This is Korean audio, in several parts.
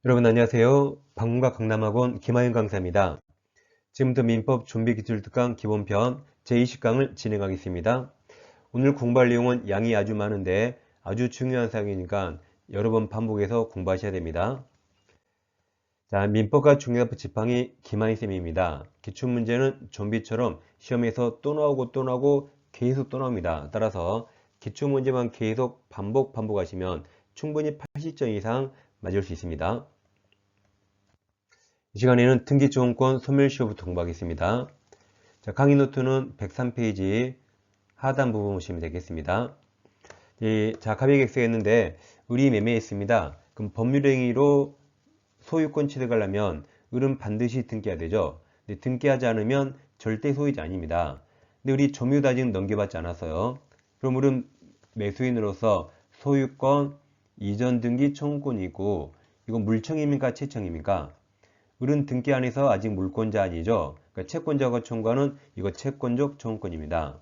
여러분 안녕하세요. 방문가 강남학원 김하윤 강사입니다. 지금부터 민법 좀비기술특강 기본편 제20강을 진행하겠습니다. 오늘 공부할 내용은 양이 아주 많은데 아주 중요한 사항이니까 여러 번 반복해서 공부하셔야 됩니다. 자, 민법과 중요한 지팡이 김하윤 쌤입니다. 기출문제는 좀비처럼 시험에서 또 나오고 계속 또 나옵니다. 따라서 기출문제만 계속 반복하시면 충분히 80점 이상 맞을 수 있습니다. 이 시간에는 등기초험권 소멸시효부터 공부하겠습니다. 자, 강의 노트는 103페이지 하단 부분 보시면 되겠습니다. 자, 갑의객세가 있는데 을이 매매했습니다. 그럼 법률행위로 소유권 취득하려면 을은 반드시 등기해야 되죠. 근데 등기하지 않으면 절대 소유자 아닙니다. 근데 우리 점유도 아직 넘겨받지 않았어요. 그럼 을은 매수인으로서 소유권 이전 등기 청구권이고 이건 물청입니까 채청입니까? 을은 등기 안에서 아직 물권자 아니죠. 그러니까 채권자가 청구하는 이거 채권적 청구권입니다.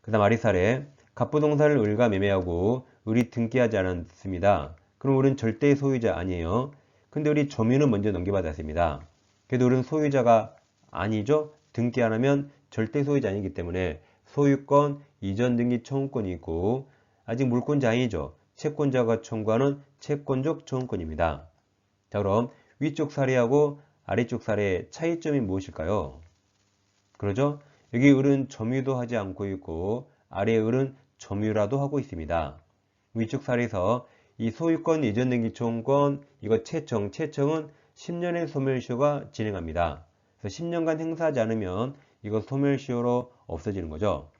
그 다음 아리사례 갑부동산을 을과 매매하고 을이 등기하지 않았습니다. 그럼 을은 절대 소유자 아니에요. 근데 우리 점유는 먼저 넘겨받았습니다. 그래도 을은 소유자가 아니죠. 등기 안 하면 절대 소유자 아니기 때문에 소유권 이전 등기 청구권이 있고 아직 물권자 아니죠. 채권자가 청구하는 채권적 청구권입니다. 자, 그럼 위쪽 사례하고 아래쪽 사례의 차이점이 무엇일까요? 그러죠? 여기 을은 점유도 하지 않고 있고 아래 을은 점유라도 하고 있습니다. 위쪽 사례에서 이 소유권 이전 등기 청구권 이거 채청은 10년의 소멸시효가 진행합니다. 그래서 10년간 행사하지 않으면 이거 소멸시효로 없어지는 거죠.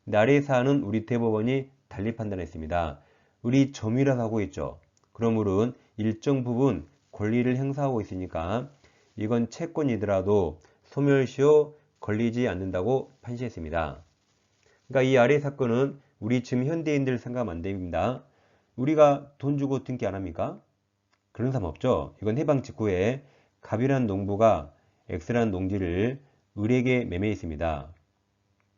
근데 아래 사안은 우리 대법원이 달리 판단했습니다. 을이 점유라도 하고 있죠. 그럼 을은 일정 부분 권리를 행사하고 있으니까 이건 채권이더라도 소멸시효 걸리지 않는다고 판시했습니다. 그러니까 이 아래 사건은 우리 지금 현대인들 생각하면 안 됩니다. 우리가 돈 주고 등기 안 합니까? 그런 사람 없죠. 이건 해방 직후에 갑이라는 농부가 X라는 농지를 을에게 매매했습니다.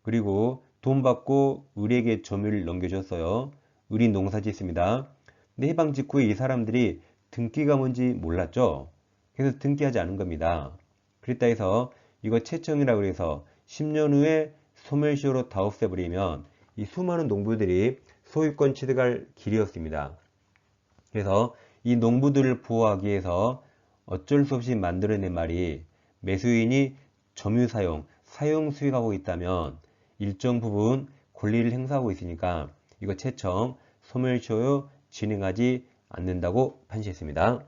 그리고 돈 받고 을에게 점유를 넘겨줬어요. 을이 농사 짓습니다. 근데 해방 직후에 이 사람들이 등기가 뭔지 몰랐죠. 그래서 등기하지 않은 겁니다. 그랬다 해서 이거 채청이라고 해서 10년 후에 소멸시효로 다 없애버리면 이 수많은 농부들이 소유권 취득할 길이었습니다. 그래서 이 농부들을 보호하기 위해서 어쩔 수 없이 만들어낸 말이 매수인이 점유 사용 수익하고 있다면 일정 부분 권리를 행사하고 있으니까 이거 채청 소멸시효 진행하지 않는다고 판시했습니다.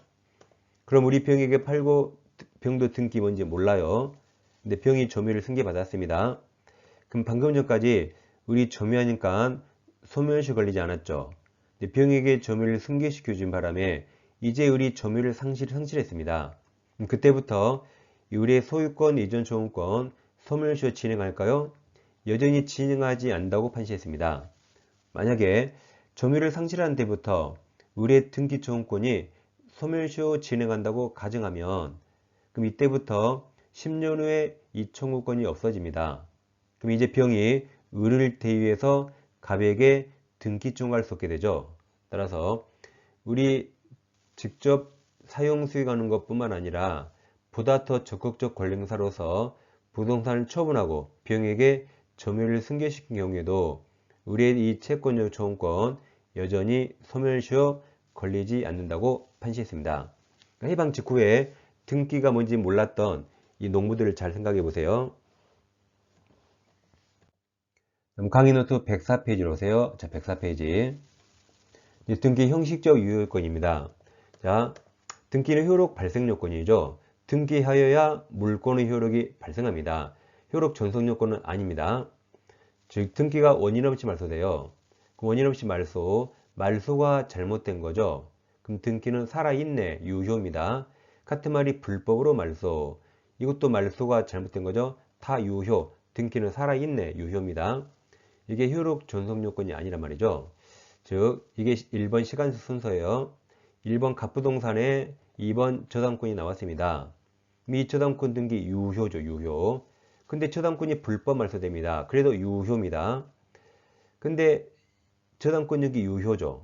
그럼 우리 병에게 팔고 병도 등기 뭔지 몰라요. 근데 병이 점유를 승계받았습니다. 그럼 방금 전까지 우리 점유하니까 소멸시효 걸리지 않았죠. 근데 병에게 점유를 승계시켜준 바람에 이제 우리 점유를 상실했습니다. 그때부터 의뢰 소유권 이전 청구권 소멸시효 진행할까요? 여전히 진행하지 않는다고 판시했습니다. 만약에 점유를 상실한 때부터 의뢰 등기 청구권이 소멸시효 진행한다고 가정하면 그럼 이때부터 10년 후에 이 청구권이 없어집니다. 그럼 이제 병이 을을 대위해서 갑에게 등기 청구할 수 없게 되죠. 따라서 우리 직접 사용 수익하는 것뿐만 아니라 보다 더 적극적 권리행사로서 부동산을 처분하고 병에게 점유를 승계시킨 경우에도 을의 이 채권적 청구권 여전히 소멸시효 걸리지 않는다고 판시했습니다. 그러니까 해방 직후에 등기가 뭔지 몰랐던 이 농부들을 잘 생각해 보세요. 그럼 강의 노트 104페이지로 오세요. 자, 104페이지. 등기 형식적 유효권입니다. 자, 등기는 효력 발생 요건이죠. 등기하여야 물권의 효력이 발생합니다. 효력 전속 요건은 아닙니다. 즉, 등기가 원인 없이 말소돼요. 그 원인 없이 말소가 잘못된 거죠. 그럼 등기는 살아있네, 유효입니다. 같은 말이 불법으로 말소. 이것도 말소가 잘못된 거죠. 다 유효. 등기는 살아있네, 유효입니다. 이게 효력 전속 요건이 아니란 말이죠. 즉, 이게 1번 시간 순서예요. 1번 갑부동산에 2번 저당권이 나왔습니다. 이 저당권 등기 유효죠, 유효. 근데 저당권이 불법 말소됩니다. 그래도 유효입니다. 근데 저당권 등기 유효죠.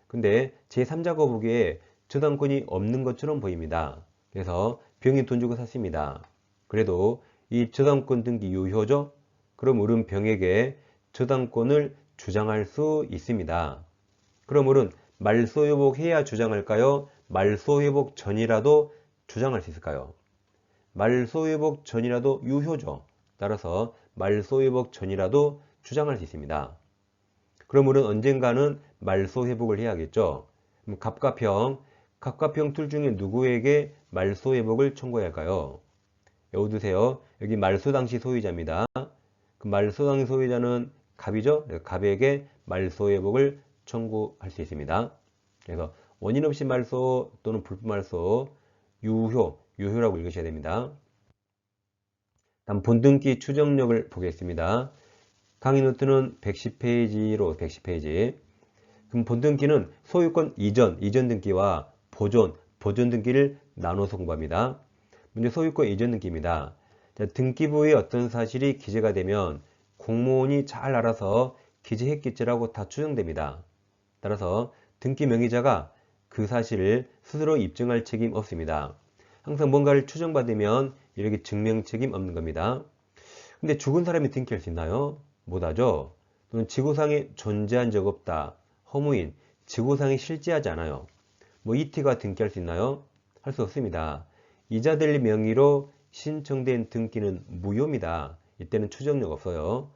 근데 제3자 거북이에 저당권이 없는 것처럼 보입니다. 그래서 병이 돈 주고 샀습니다. 그래도 이 저당권 등기 유효죠? 그럼 을은 병에게 저당권을 주장할 수 있습니다. 그럼 을은 말소회복해야 주장할까요? 말소회복 전이라도 주장할 수 있을까요? 말소회복 전이라도 유효죠. 따라서 말소회복 전이라도 주장할 수 있습니다. 그럼 을은 언젠가는 말소회복을 해야겠죠. 그럼 갑과 병 둘 중에 누구에게 말소회복을 청구해야 할까요? 여기 두세요. 여기 말소 당시 소유자입니다. 그 말소 당시 소유자는 갑이죠. 갑에게 말소회복을 청구할 수 있습니다. 그래서 원인 없이 말소 또는 불법 말소 유효라고 읽으셔야 됩니다. 다음 본등기 추정력을 보겠습니다. 강의 노트는 110페이지로 110페이지. 그럼 본등기는 소유권 이전 등기와 보존 등기를 나눠서 공부합니다. 먼저 소유권 이전 등기입니다. 자, 등기부에 어떤 사실이 기재가 되면 공무원이 잘 알아서 기재했겠지라고 다 추정됩니다. 따라서 등기 명의자가 그 사실을 스스로 입증할 책임 없습니다. 항상 뭔가를 추정받으면 이렇게 증명 책임 없는 겁니다. 근데 죽은 사람이 등기할 수 있나요? 못하죠. 또는 지구상에 존재한 적 없다. 허무인, 지구상에 실제하지 않아요. 뭐 이티가 등기할 수 있나요? 할 수 없습니다. 이자들 명의로 신청된 등기는 무효입니다. 이때는 추정력 없어요.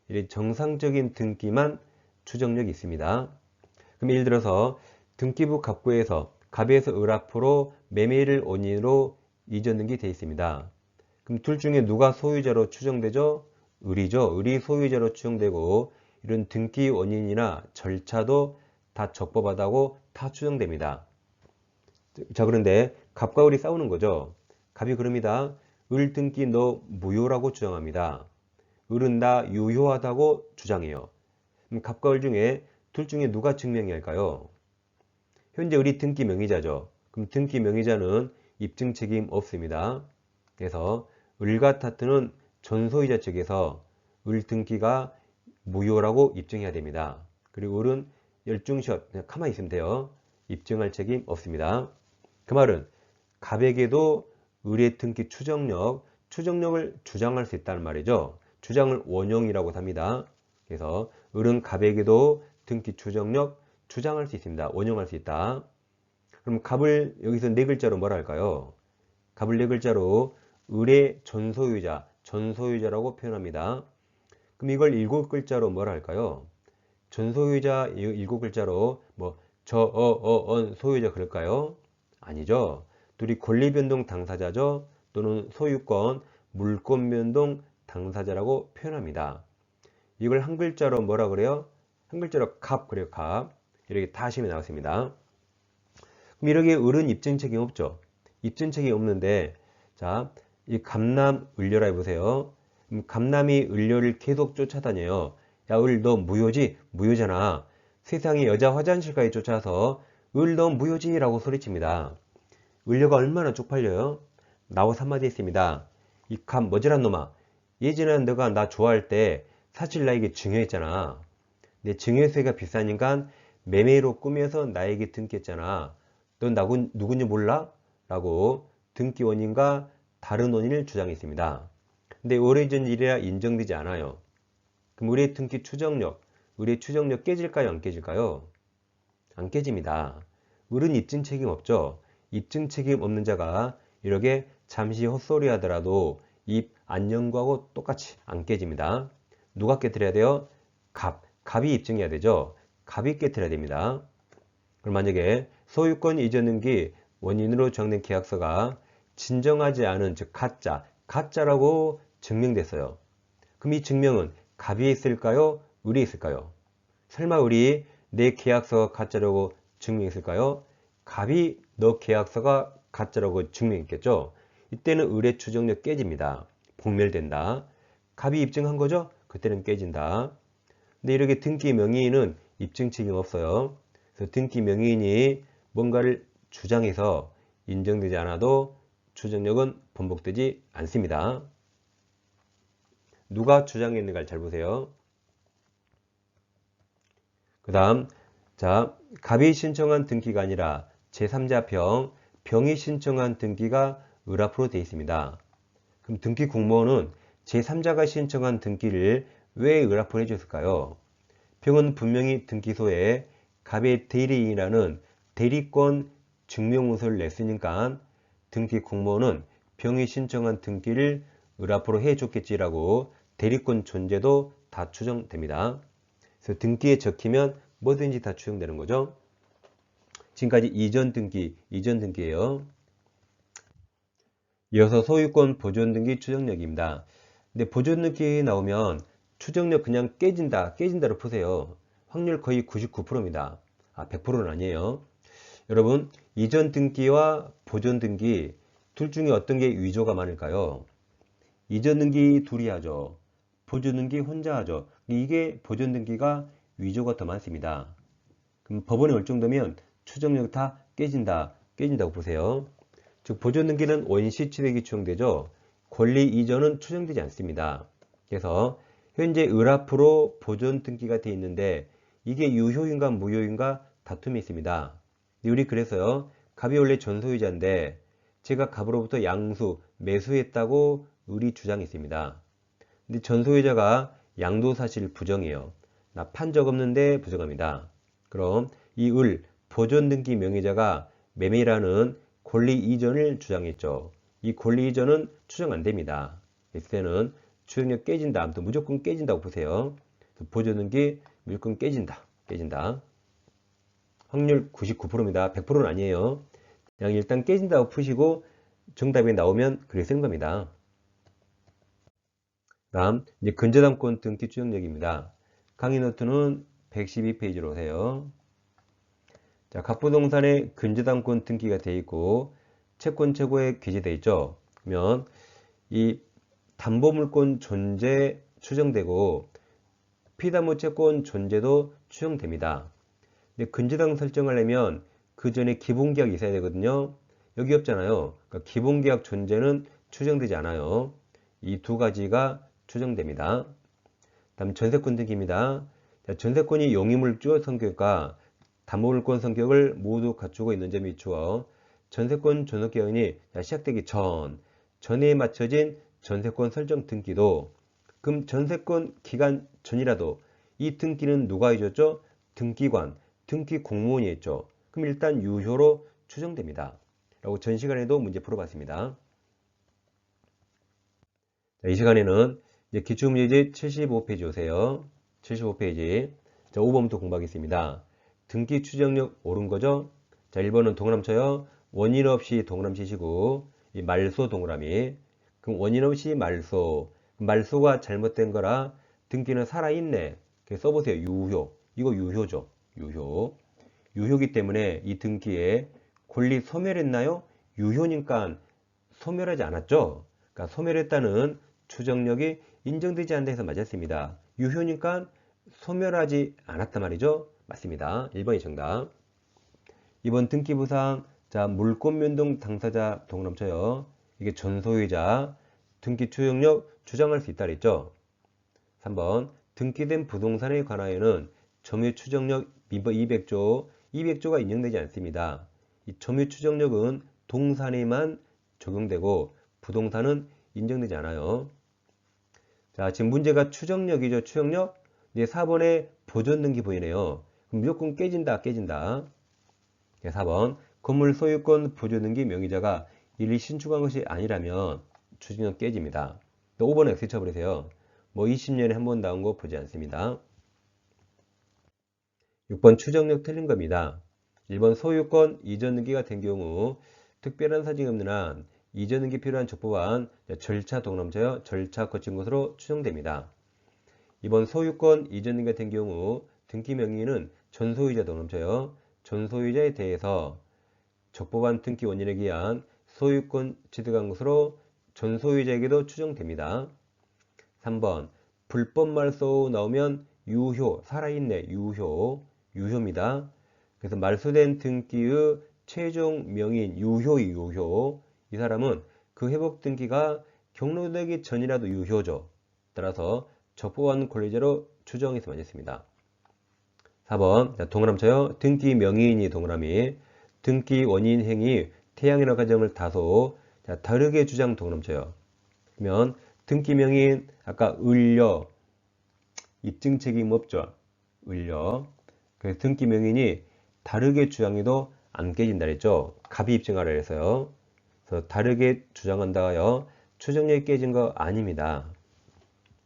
이렇게 정상적인 등기만 추정력이 있습니다. 그럼 예를 들어서 등기부 갑구에서 갑에서 을 앞으로 매매를 원인으로 이전 등기 되어 있습니다. 그럼 둘 중에 누가 소유자로 추정되죠? 을이죠. 을이 소유자로 추정되고 이런 등기 원인이나 절차도 다 적법하다고 다 추정됩니다. 자, 그런데 갑과 을이 싸우는 거죠. 갑이 그럽니다. 을 등기 너 무효라고 주장합니다. 을은 나 유효하다고 주장해요. 그럼 갑과 을 중에 둘 중에 누가 증명해야 할까요? 현재 을이 등기 명의자죠. 그럼 등기 명의자는 입증 책임 없습니다. 그래서 을과 타트는 전소유자 측에서 을 등기가 무효라고 입증해야 됩니다. 그리고 을은 열중시효 그냥 가만히 있으면 돼요. 입증할 책임 없습니다. 그 말은 갑에게도 을의 등기 추정력을 주장할 수 있다는 말이죠. 주장을 원용이라고 합니다. 그래서 을은 갑에게도 등기 추정력 주장할 수 있습니다. 원용할 수 있다. 그럼 갑을 여기서 네 글자로 뭐라 할까요? 갑을 네 글자로 을의 전소유자라고 표현합니다. 그럼 이걸 일곱 글자로 뭐라 할까요? 전소유자 일곱 글자로 뭐 언 소유자 그럴까요? 아니죠. 둘이 권리변동 당사자죠. 또는 소유권, 물권변동 당사자라고 표현합니다. 이걸 한 글자로 뭐라 그래요? 한 글자로 갑 그래요. 갑. 이렇게 다 하시면 나왔습니다. 그럼 이렇게 을은 입증 책임 없죠. 입증 책임 없는데 자, 이 갑남 을려라 해보세요. 갑남이 을려를 계속 쫓아다녀요. 야, 을 너 무효지? 무효잖아. 세상에 여자 화장실까지 쫓아서 을 너 무효지? 라고 소리칩니다. 을려가 얼마나 쪽팔려요? 나와서 한마디 했습니다. 이 갑 머지란 놈아. 예전에 너가 나 좋아할 때 사실 나에게 증여했잖아. 내 증여세가 비싸니까 매매로 꾸며서 나에게 등기했잖아. 넌 누군지 몰라? 라고 등기 원인과 다른 원인을 주장했습니다. 근데 오래전 일이라 인정되지 않아요. 그럼 을의 등기 추정력, 을의 추정력 깨질까요? 안 깨질까요? 안 깨집니다. 을은 입증 책임 없죠. 입증 책임 없는 자가 이렇게 잠시 헛소리 하더라도 입 안 연구하고 똑같이 안 깨집니다. 누가 깨뜨려야 돼요? 갑이 입증해야 되죠. 갑이 깨뜨려야 됩니다. 그럼 만약에 소유권 이전 등기 원인으로 주장된 계약서가 진정하지 않은 즉 가짜라고 증명됐어요. 그럼 이 증명은 갑이 있을까요? 을이 있을까요? 설마 을이 내 계약서가 가짜라고 증명했을까요? 갑이 너 계약서가 가짜라고 증명했겠죠? 이때는 을의 추정력 깨집니다. 복멸된다. 갑이 입증한 거죠? 그때는 깨진다. 근데 이렇게 등기 명의인은 입증 책임 없어요. 그래서 등기 명의인이 뭔가를 주장해서 인정되지 않아도 추정력은 번복되지 않습니다. 누가 주장했는가를 잘 보세요. 그 다음, 자, 갑이 신청한 등기가 아니라 제3자 병이 신청한 등기가 을 앞으로 되어 있습니다. 그럼 등기 공무원은 제3자가 신청한 등기를 왜 을 앞으로 해줬을까요? 병은 분명히 등기소에 갑의 대리인이라는 대리권 증명문서를 냈으니까 등기 공무원은 병이 신청한 등기를 을 앞으로 해줬겠지라고 대리권 존재도 다 추정됩니다. 그래서 등기에 적히면 뭐든지 다 추정되는 거죠. 지금까지 이전 등기예요. 이어서 소유권 보존등기 추정력입니다. 근데 보존등기 나오면 추정력 그냥 깨진다로 푸세요. 확률 거의 99%입니다. 100%는 아니에요. 여러분, 이전 등기와 보존 등기 둘 중에 어떤 게 위조가 많을까요? 이전 등기 둘이 하죠. 보존 등기 혼자 하죠. 이게 보존 등기가 위조가 더 많습니다. 그럼 법원에 올 정도면 추정력 다 깨진다고 보세요. 즉 보존 등기는 원시 취득이 추정되죠. 권리 이전은 추정되지 않습니다. 그래서 현재 을 앞으로 보존 등기가 되어 있는데 이게 유효인가 무효인가 다툼이 있습니다. 우리 그래서요. 갑이 원래 전소유자인데 제가 갑으로부터 양수, 매수했다고 을이 주장했습니다. 근데 전소유자가 양도사실 부정해요. 나 판 적 없는데 부정합니다. 그럼 이 을, 보존등기 명의자가 매매라는 권리 이전을 주장했죠. 이 권리 이전은 추정 안 됩니다. 있을 때는 추정력 깨진다. 아무튼 무조건 깨진다고 보세요. 보존등기 무조건 깨진다. 확률 99%입니다. 100%는 아니에요. 그냥 일단 깨진다고 푸시고 정답이 나오면 그렇게 쓰는 겁니다. 다음 이제 근저당권 등기 추정력입니다. 강의 노트는 112페이지로 오세요. 자, 갑부동산에 근저당권 등기가 되어 있고 채권 최고에 기재되어 있죠. 그러면 이 담보물권 존재 추정되고 피담보 채권 존재도 추정됩니다. 근데 근저당 설정하려면 그 전에 기본계약이 있어야 되거든요. 여기 없잖아요. 그러니까 기본계약 존재는 추정되지 않아요. 이 두 가지가 추정됩니다. 다음 전세권 등기입니다. 전세권이 용의물주 성격과 담보물권 성격을 모두 갖추고 있는 점이 비추어 전세권 존속기간이 시작되기 전에 맞춰진 전세권 설정 등기도 그럼 전세권 기간 전이라도 이 등기는 누가 해줬죠? 등기관, 등기 공무원이 했죠. 그럼 일단 유효로 추정됩니다. 라고 전 시간에도 문제 풀어봤습니다. 자, 이 시간에는 이제 기출문제집 75페이지 오세요. 75페이지. 자, 5번부터 공부하겠습니다. 등기 추정력 옳은 거죠? 자, 1번은 동그라미 쳐요. 원인 없이 동그라미 치시고, 이 말소 동그라미. 그럼 원인 없이 말소. 말소가 잘못된 거라 등기는 살아있네. 써보세요. 유효. 이거 유효죠. 유효기 때문에 이 등기에 권리 소멸했나요? 유효니까 소멸하지 않았죠. 그러니까 소멸했다는 추정력이 인정되지 않는다 해서 맞았습니다. 유효니까 소멸하지 않았단 말이죠. 맞습니다. 1번이 정답. 2번 등기부상. 자, 물권면동 당사자 동그라미 쳐요. 이게 전소유자 등기 추정력 주장할 수 있다 그랬죠. 3번 등기된 부동산에 관하여는 점유 추정력 200조가 인정되지 않습니다. 이 점유 추정력은 동산에만 적용되고 부동산은 인정되지 않아요. 자, 지금 문제가 추정력이죠. 추정력. 이제 4번에 보존등기 보이네요. 그럼 무조건 깨진다. 4번 건물 소유권 보존등기 명의자가 일일이 신축한 것이 아니라면 추정력 깨집니다. 또 5번에 X 쳐버리세요. 뭐 20년에 한 번 나온 거 보지 않습니다. 6번 추정력 틀린 겁니다. 1번 소유권 이전 등기가 된 경우 특별한 사정이 없는 한 이전 등기 필요한 적법한 절차 동그라미 쳐요. 절차 거친 것으로 추정됩니다. 2번 소유권 이전 등기가 된 경우 등기 명의는 전소유자 동그라미 쳐요. 전소유자에 대해서 적법한 등기 원인에 의한 소유권 취득한 것으로 전소유자에게도 추정됩니다. 3번 불법 말소 나오면 유효, 살아있네, 유효입니다. 그래서 말소된 등기의 최종 명인 유효. 이 사람은 그 회복 등기가 경로되기 전이라도 유효죠. 따라서 적법한 권리자로 추정해서 맞았습니다. 4번 동그라미 쳐요. 등기 명의인이 동그라미. 등기 원인 행위 태양이나 과정을 다소 다르게 주장 동넘쳐요. 그러면 등기 명인 아까 을려 입증 책임 없죠. 을려. 그래서 등기 명인이 다르게 주장해도 안 깨진다 그랬죠. 갑이 입증하라 해서요. 그래서 다르게 주장한다 하여 추정력이 깨진 거 아닙니다.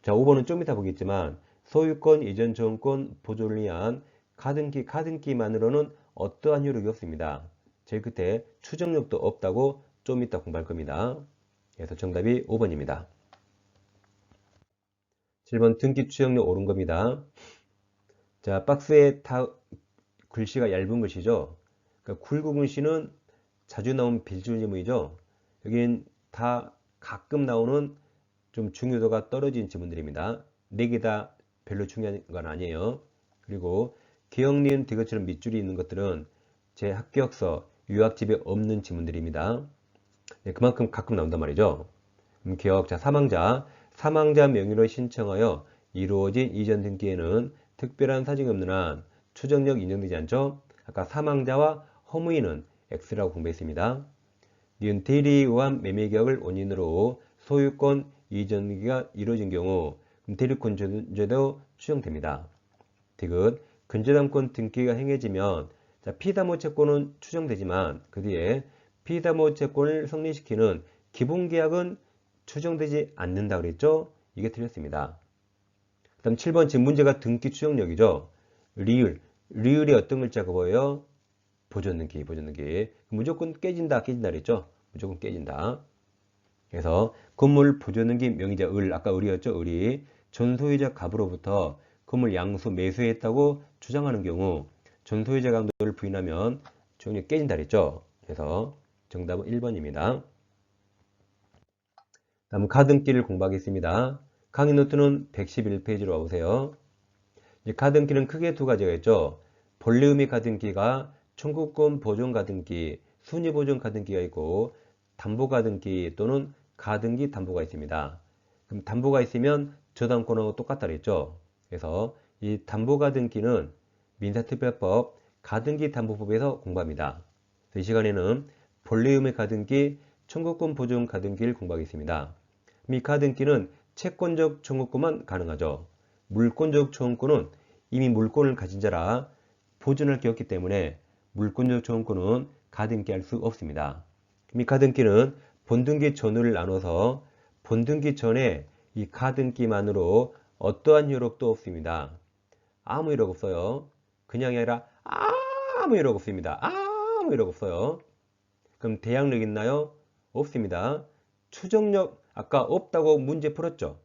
자, 5번은 좀 이따 보겠지만 소유권, 이전 저원권, 보존을 위한 가등기만으로는 어떠한 효력이 없습니다. 제일 끝에 추정력도 없다고 좀 이따 공부할 겁니다. 그래서 정답이 5번입니다. 7번 등기 추정력 옳은 겁니다. 자, 박스에 다 글씨가 얇은 글씨죠. 그러니까 굵은 글씨는 자주 나온 빌줄지문이죠. 여긴 다 가끔 나오는 좀 중요도가 떨어진 지문들입니다. 4개 다 별로 중요한 건 아니에요. 그리고 기억, 니은, 디귿처럼 밑줄이 있는 것들은 제 합격서, 유학집에 없는 지문들입니다. 네, 그만큼 가끔 나온단 말이죠. 기억, 자, 사망자 명의로 신청하여 이루어진 이전 등기에는 특별한 사정이 없는 한 추정력 인정되지 않죠. 아까 사망자와 허무인은 X라고 공부했습니다. 니은 대리에 의한 매매계약을 원인으로 소유권 이전 등기가 이루어진 경우 대리권 존재도 추정됩니다. 디귿 근저당권 등기가 행해지면 피담보 채권은 추정되지만 그 뒤에 피담보 채권을 성립시키는 기본계약은 추정되지 않는다 그랬죠? 이게 틀렸습니다. 그 다음 7번 지금 문제가 등기 추정력이죠. 리을이 어떤 글자가 보여요? 보존등기. 무조건 깨진다 그랬죠? 무조건 깨진다. 그래서 건물 보존등기 명의자 아까 을이었죠? 을이 전소유자 갑으로부터 건물 양수 매수했다고 주장하는 경우 전소유자 강도를 부인하면 추정력이 깨진다 그랬죠? 그래서 정답은 1번입니다. 다음 가등기를 공부하겠습니다. 강의 노트는 111페이지로 와보세요. 이제 가등기는 크게 두 가지가 있죠. 본래의미 가등기가 청구권 보존 가등기, 순위 보존 가등기가 있고 담보 가등기 또는 가등기 담보가 있습니다. 그럼 담보가 있으면 저당권하고 똑같다 그랬죠. 그래서 이 담보 가등기는 민사특별법 가등기 담보법에서 공부합니다. 이 시간에는 본래의미 가등기, 청구권 보존 가등기를 공부하겠습니다. 이 가등기는 채권적 청구권만 가능하죠. 물권적 청구권은 이미 물권을 가진 자라 보존할 게 없기 때문에 물권적 청구권은 가등기할 수 없습니다. 이 가등기는 본등기 전후를 나눠서 본등기 전에 이 가등기만으로 어떠한 효력도 없습니다. 아무 효력 없어요. 그냥이 아니라 아무 효력 없습니다. 아무 효력 없어요. 그럼 대항력 있나요? 없습니다. 추정력 아까 없다고 문제 풀었죠.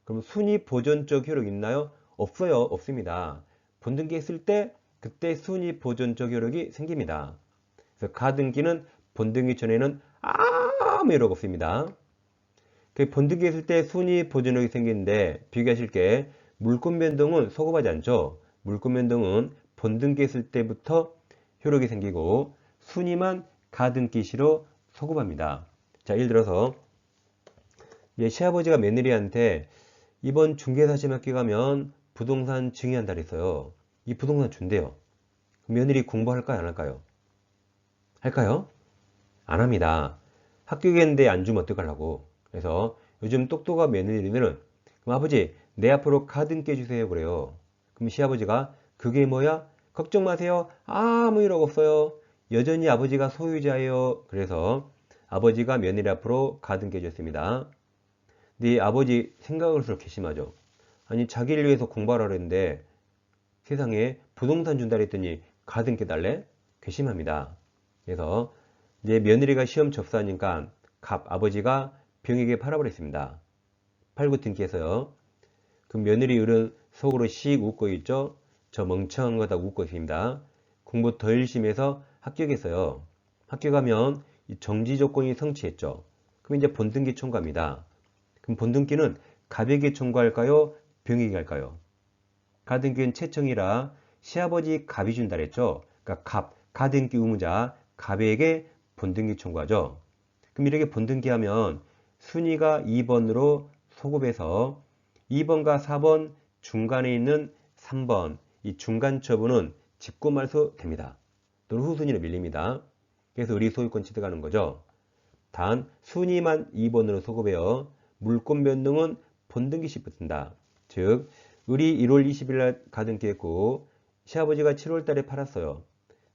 그럼 순위 보존적 효력 있나요? 없어요. 없습니다. 본등기 했을 때 그때 순위 보존적 효력이 생깁니다. 그래서 가등기는 본등기 전에는 아무 효력 없습니다. 본등기 했을 때 순위 보존력이 생기는데 비교하실 게 물권 변동은 소급하지 않죠. 물권 변동은 본등기 했을 때부터 효력이 생기고 순위만 가등기 시로 소급합니다. 자, 예를 들어서 시아버지가 며느리한테 이번 중개사시학교 가면 부동산 증여한다 그랬어요. 이 부동산 준대요. 며느리 공부할까요? 안 할까요? 할까요? 안 합니다. 합격했는데 안 주면 어떡하려고. 그래서 요즘 똑똑한 며느리들은 그럼 아버지 내 앞으로 가등기 해주세요 그래요. 그럼 시아버지가 그게 뭐야? 걱정 마세요. 아무 일 없어요. 여전히 아버지가 소유자예요. 그래서 아버지가 며느리 앞으로 가등기 해줬습니다. 근데 아버지 생각을 할수록 괘씸하죠. 아니 자기를 위해서 공부하라 그랬는데 세상에 부동산 준다 그랬더니 가등기 달래? 괘씸합니다. 그래서 이제 며느리가 시험 접수하니까 아버지가 병에게 팔아버렸습니다. 팔고 등기해서요. 그 며느리 을은 속으로 씩 웃고 있죠. 저 멍청한 거다 웃고 있습니다. 공부 더 열심히 해서 합격했어요. 합격하면 정지 조건이 성취했죠. 그럼 이제 본등기 청구합니다. 그럼 본등기는 갑에게 청구할까요? 병에게 할까요? 가등기는 채청이라 시아버지 갑이 준다 그랬죠. 그러니까 가등기 의무자 갑에게 본등기 청구하죠. 그럼 이렇게 본등기 하면 순위가 2번으로 소급해서 2번과 4번 중간에 있는 3번 이 중간 처분은 집고 말소 됩니다. 또는 후순위로 밀립니다. 그래서 우리 소유권 취득하는 거죠. 단 순위만 2번으로 소급해요. 물권 변동은 본등기 시 붙는다. 즉 을이 1월 20일 날 가등기했고 시아버지가 7월 달에 팔았어요.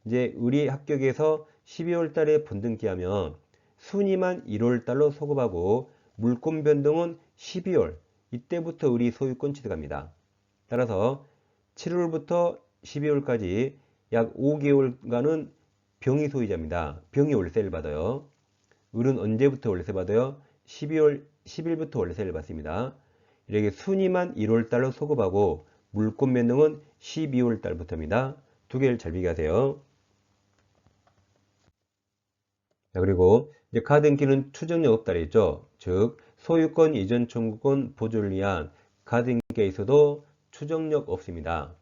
이제 을이 합격해서 12월 달에 본등기하면 순위만 1월 달로 소급하고 물권 변동은 12월 이때부터 을이 소유권 취득합니다. 따라서 7월부터 12월까지 약 5개월간은 병이 소유자입니다. 병이 월세를 받아요. 을은 언제부터 월세 받아요? 12월 10일부터 월세를 받습니다. 이렇게 순위만 1월 달로 소급하고 물권 변동은 12월 달부터입니다. 두 개를 잘 비교하세요. 자, 그리고 이제 가등기는 추정력 없다 그랬죠. 즉 소유권 이전 청구권 보조를 위한 가등기에 있어도 추정력 없습니다.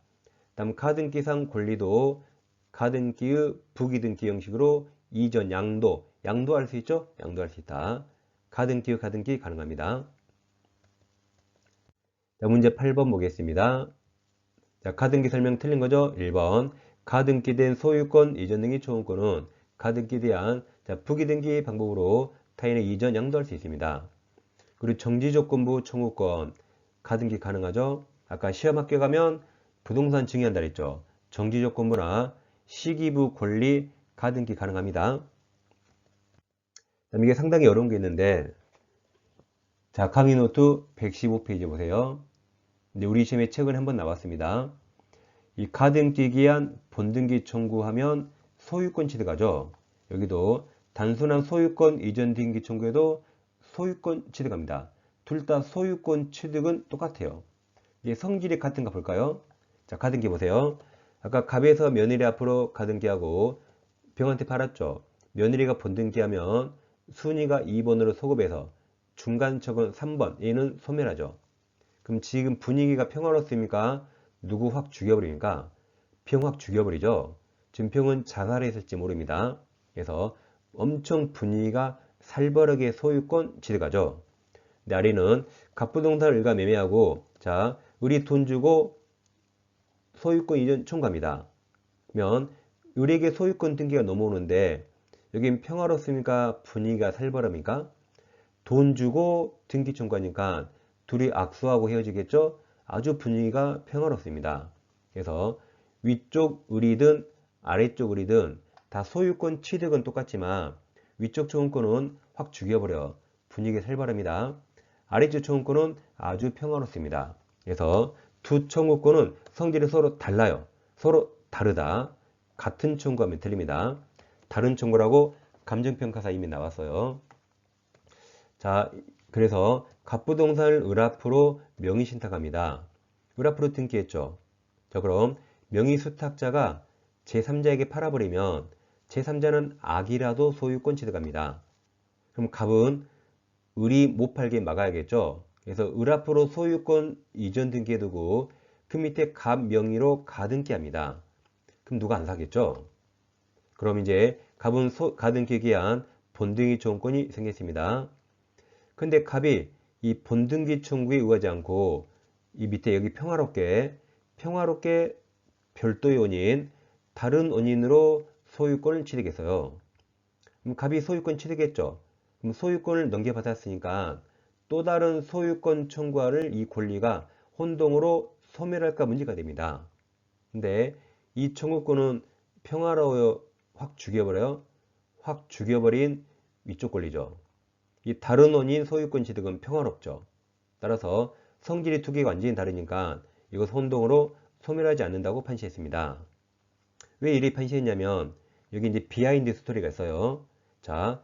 다음 가등기상 권리도 가등기의 부기등기 형식으로 이전 양도할 수 있죠? 양도할 수 있다. 가등기의 가등기 가능합니다. 자, 문제 8번 보겠습니다. 자, 가등기 설명 틀린 거죠? 1번 가등기된 소유권 이전 등기 청구권은 가등기에 대한 부기등기 방법으로 타인의 이전 양도할 수 있습니다. 그리고 정지조건부 청구권 가등기 가능하죠? 아까 시험 합격하면 부동산 증여한다 그랬죠? 정지조건부나 시기부 권리 가등기 가능합니다. 이게 상당히 어려운 게 있는데 자, 강의 노트 115페이지 보세요. 근데 우리 시험에 최근에 한번 나왔습니다. 이 가등기 기한 본등기 청구하면 소유권 취득하죠. 여기도 단순한 소유권 이전 등기 청구에도 소유권 취득합니다. 둘 다 소유권 취득은 똑같아요. 이게 성질이 같은가 볼까요? 자, 가등기 보세요. 아까 갑에서 며느리 앞으로 가등기하고 병한테 팔았죠. 며느리가 본등기하면 순위가 2번으로 소급해서 중간척은 3번, 얘는 소멸하죠. 그럼 지금 분위기가 평화롭습니까? 누구 확 죽여버립니까? 병 확 죽여버리죠. 지금 병은 자살했을지 모릅니다. 그래서 엄청 분위기가 살벌하게 소유권 취득하죠. 근데 아리는 갑부동산 을과 매매하고 자, 을이 돈 주고 소유권 이전 청구합니다. 그러면 을에게 소유권 등기가 넘어오는데 여긴 평화롭습니까? 분위기가 살벌합니까? 돈 주고 등기 청구하니까 둘이 악수하고 헤어지겠죠? 아주 분위기가 평화롭습니다. 그래서 위쪽 을이든 아래쪽 을이든 다 소유권 취득은 똑같지만 위쪽 청구권은 확 죽여버려 분위기 살벌합니다. 아래쪽 청구권은 아주 평화롭습니다. 그래서 두 청구권은 성질이 서로 달라요. 서로 다르다. 같은 청구하면 틀립니다. 다른 청구라고 감정평가사 이미 나왔어요. 자, 그래서 갑부동산을 을 앞으로 명의신탁합니다. 을 앞으로 등기했죠. 자, 그럼 명의수탁자가 제3자에게 팔아버리면 제3자는 악이라도 소유권 취득합니다. 그럼 갑은 을이 못 팔게 막아야겠죠. 그래서 을 앞으로 소유권 이전 등기해두고 그 밑에 갑 명의로 가등기합니다. 그럼 누가 안 사겠죠? 그럼 이제 갑은 가등기에 기한 본등기 청구권이 생겼습니다. 근데 갑이 이 본등기 청구에 의하지 않고 이 밑에 여기 평화롭게 별도의 원인, 다른 원인으로 소유권을 취득했어요. 그럼 갑이 소유권 취득했죠. 그럼 소유권을 넘겨받았으니까 또 다른 소유권 청구할 이 권리가 혼동으로 소멸할까 문제가 됩니다. 근데 이 청구권은 평화로워요? 확 죽여버려요? 확 죽여버린 위쪽 권리죠. 이 다른 원인 소유권 취득은 평화롭죠. 따라서 성질이 두 개가 완전히 다르니까 이것 혼동으로 소멸하지 않는다고 판시했습니다. 왜 이리 판시했냐면 여기 이제 비하인드 스토리가 있어요. 자,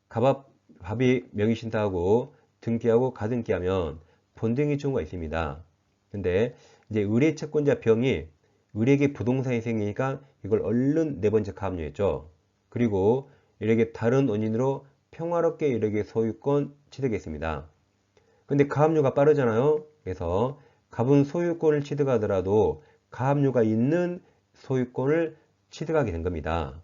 갑이 명의신탁하고 등기하고 가등기하면 본등기 청구가 있습니다. 근데 이제 을의 채권자 병이 을에게 부동산이 생기니까 이걸 얼른 네 번째 가압류했죠. 그리고 을에게 다른 원인으로 평화롭게 을에게 소유권 취득했습니다. 근데 가압류가 빠르잖아요. 그래서 갑은 소유권을 취득하더라도 가압류가 있는 소유권을 취득하게 된 겁니다.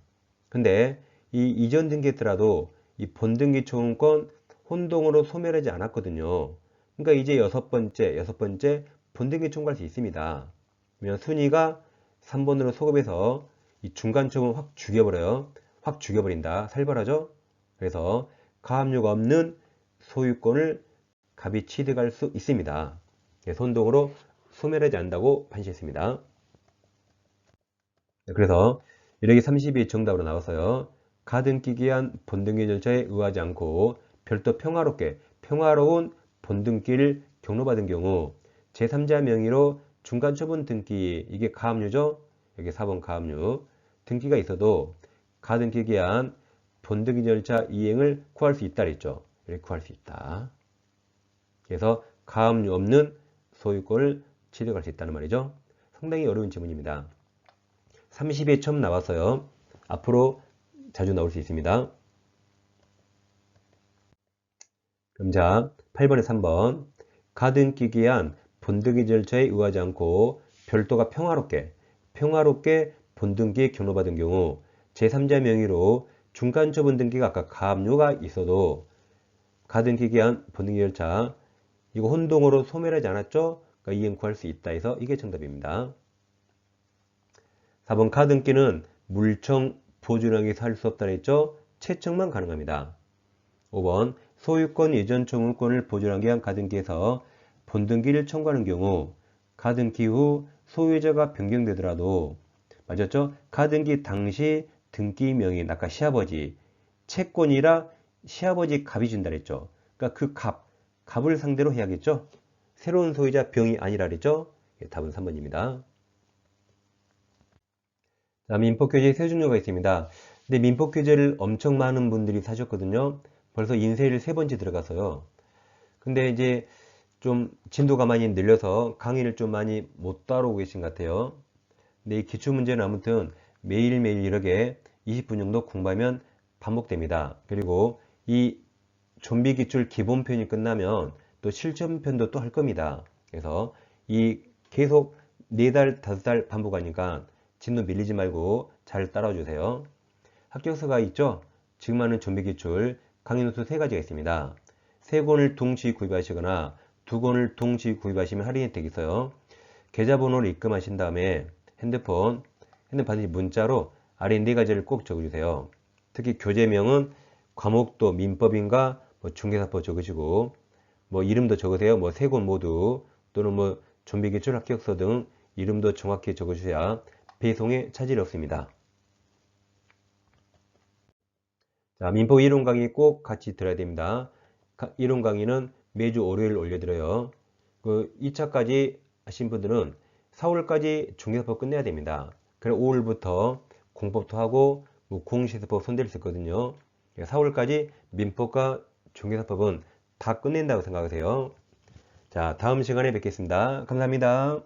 근데 이 이전 등기했더라도 이 본등기 청구권 혼동으로 소멸하지 않았거든요. 그러니까 이제 여섯 번째 본등기 청구할 수 있습니다. 그러면 순위가 3번으로 소급해서 이 중간 청구를 확 죽여버려요. 확 죽여버린다. 살벌하죠? 그래서 가압류가 없는 소유권을 갑이 취득할 수 있습니다. 혼동으로 소멸하지 않는다고 판시했습니다. 그래서 이렇게 32 정답으로 나왔어요. 가등기기한 본등기 절차에 의하지 않고 별도 평화로운 본등기를 경로받은 경우 제3자 명의로 중간처분 등기, 이게 가압류죠. 여기 4번 가압류 등기가 있어도 가등기기한 본등기 절차 이행을 구할 수 있다 그랬죠. 이렇게 구할 수 있다. 그래서 가압류 없는 소유권을 취득할 수 있다는 말이죠. 상당히 어려운 지문입니다. 30에 처음 나왔어요. 앞으로 자주 나올 수 있습니다. 그럼 자, 8번에 3번. 가등기기한 본등기 절차에 의하지 않고 별도가 평화롭게 본등기에 경로받은 경우 제3자 명의로 중간처분 등기가 아까 가압류가 있어도 가등기기한 본등기 절차 이거 혼동으로 소멸하지 않았죠? 그러니까 이행 구할 수 있다 해서 이게 정답입니다. 4번 가등기는 물청 보존하기에서 할 수 없다 했죠? 채청만 가능합니다. 5번 소유권 이전 청구권을 보존하기 위한 가등기에서 본등기를 청구하는 경우 가등기 후 소유자가 변경되더라도 맞았죠? 가등기 당시 등기 명의인 아까 시아버지 채권이라 시아버지 갑이 준다 그랬죠? 그러니까 그 갑을 상대로 해야겠죠? 새로운 소유자 병이 아니라 그랬죠? 답은 3번입니다. 자, 민법규제 세 종류가 있습니다. 근데 민법규제를 엄청 많은 분들이 사셨거든요. 벌써 인쇄를 3번째 들어가서요. 근데 이제 좀 진도가 많이 늘려서 강의를 좀 많이 못 따라오고 계신 것 같아요. 근데 이 기출문제는 아무튼 매일매일 이렇게 20분 정도 공부하면 반복됩니다. 그리고 이 좀비 기출 기본편이 끝나면 또 실전편도 또 할 겁니다. 그래서 이 계속 4달, 5달 반복하니까 진도 밀리지 말고 잘 따라와 주세요. 합격서가 있죠? 지금 하는 좀비 기출 강의 노트 3가지가 있습니다. 3권을 동시에 구입하시거나 2권을 동시에 구입하시면 할인 혜택이 있어요. 계좌번호를 입금하신 다음에 핸드폰 반드시 문자로 아래 4가지를 꼭 적어주세요. 특히 교재명은 과목도 민법인가 중개사법 적으시고 이름도 적으세요. 3권 모두 또는 좀비 기출 합격서 등 이름도 정확히 적어주셔야 배송에 차질이 없습니다. 자, 민법 이론 강의 꼭 같이 들어야 됩니다. 이론 강의는 매주 월요일 올려드려요. 2차까지 하신 분들은 4월까지 중개사법 끝내야 됩니다. 그래 5월부터 공법도 하고 공시사법 손댈 수 있거든요. 4월까지 민법과 중개사법은 다 끝낸다고 생각하세요. 자, 다음 시간에 뵙겠습니다. 감사합니다.